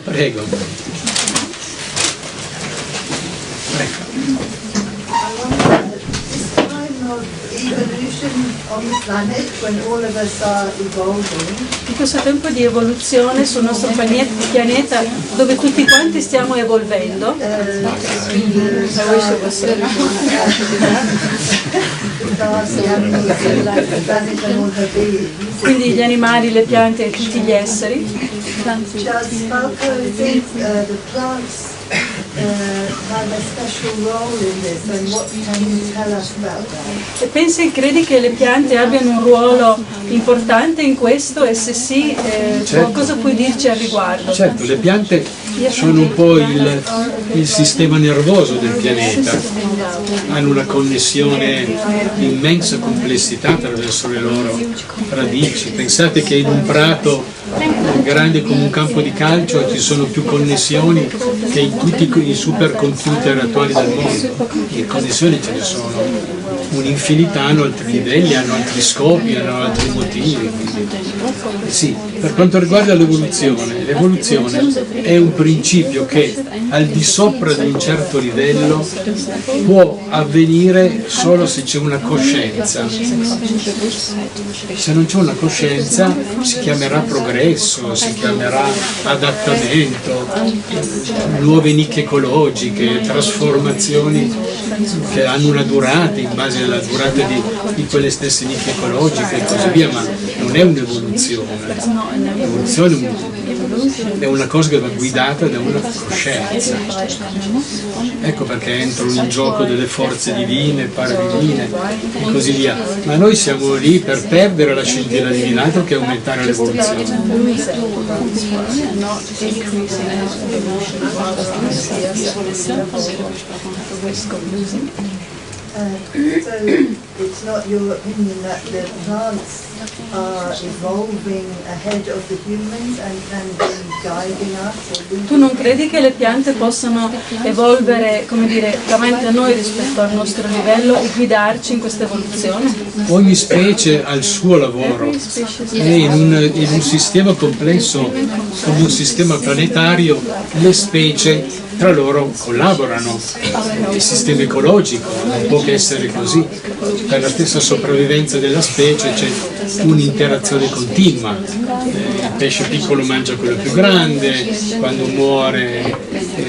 Prego. In questo tempo di evoluzione sul nostro pianeta, dove tutti quanti stiamo evolvendo, quindi gli animali, le piante e tutti gli esseri, e pensi e credi che le piante abbiano un ruolo importante in questo, e se sì, certo. cosa puoi dirci al riguardo? Certo, le piante sono un po' il sistema nervoso del pianeta, hanno una connessione di immensa complessità attraverso le loro radici. Pensate che in un prato grande come un campo di calcio ci sono più connessioni che in tutti i supercomputer attuali del mondo. Le connessioni ce ne sono un'infinità, hanno altri livelli, hanno altri scopi, hanno altri motivi. Sì, per quanto riguarda l'evoluzione è un principio che al di sopra di un certo livello può avvenire solo se c'è una coscienza. Se non c'è una coscienza si chiamerà progresso, si chiamerà adattamento, nuove nicchie ecologiche, trasformazioni che hanno una durata in base alla durata di quelle stesse nicchie ecologiche e così via, ma non è un'evoluzione. L'evoluzione è una cosa che va guidata da una coscienza. Ecco perché entrano in gioco delle forze divine, paradivine e così via. Ma noi siamo lì per perdere la scintilla divina, altro che aumentare l'evoluzione. So it's not your opinion that the plants are evolving ahead of the humans and guiding us? Tu non credi che le piante possano evolvere, come dire, davanti a noi rispetto al nostro livello e guidarci in questa evoluzione? Ogni specie ha il suo lavoro e in un sistema complesso come un sistema planetario le specie tra loro collaborano. Il sistema ecologico non può che essere così. Per la stessa sopravvivenza della specie c'è un'interazione continua. Il pesce piccolo mangia quello più grande, quando muore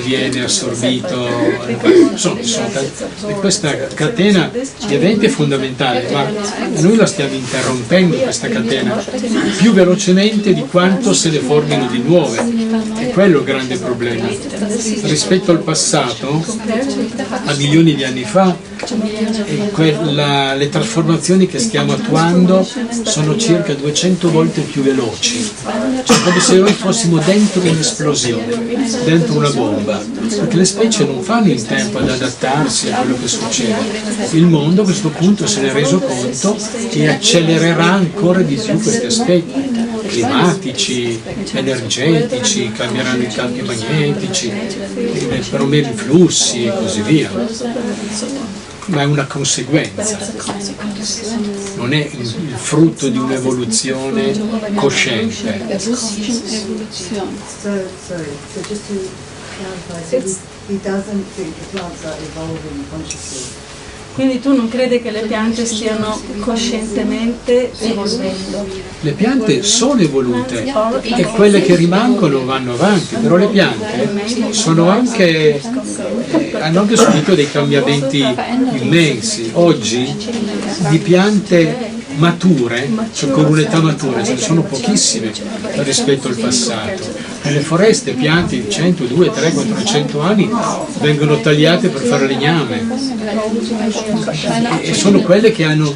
viene assorbito. Insomma, questa catena di eventi è fondamentale, ma noi la stiamo interrompendo questa catena più velocemente di quanto se ne formino di nuove. E quello è il grande problema. Rispetto al passato, a milioni di anni fa, le trasformazioni che stiamo attuando sono circa 200 volte più veloci, cioè come se noi fossimo dentro un'esplosione, dentro una bomba, perché le specie non fanno in tempo ad adattarsi a quello che succede. Il mondo a questo punto se ne è reso conto e accelererà ancora di più questi aspetti climatici, energetici, cambieranno i campi magnetici, i flussi e così via. Ma è una conseguenza, non è il frutto di un'evoluzione cosciente. So just to clarify, he doesn't think the plants are evolving consciously. Quindi tu non credi che le piante stiano coscientemente evolvendo? Le piante sono evolute e quelle che rimangono vanno avanti, però le piante hanno anche subito dei cambiamenti immensi. Oggi di piante mature, cioè con un'età matura, ce ne sono pochissime rispetto al passato. Nelle foreste piante di 100, 2, 3, 400 anni vengono tagliate per fare legname e sono quelle che hanno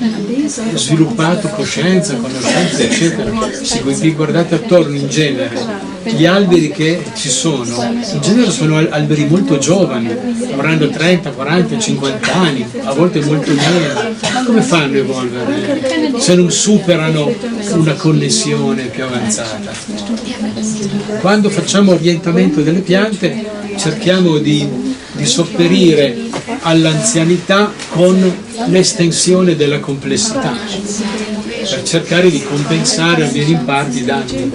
sviluppato coscienza, conoscenza, eccetera. Se vi guardate attorno in genere, gli alberi che ci sono, in genere sono alberi molto giovani, avranno 30, 40, 50 anni, a volte molto meno. Come fanno a evolvere se non superano una connessione più avanzata? Quando facciamo orientamento delle piante cerchiamo di sopperire all'anzianità con l'estensione della complessità, per cercare di compensare almeno in parte i danni.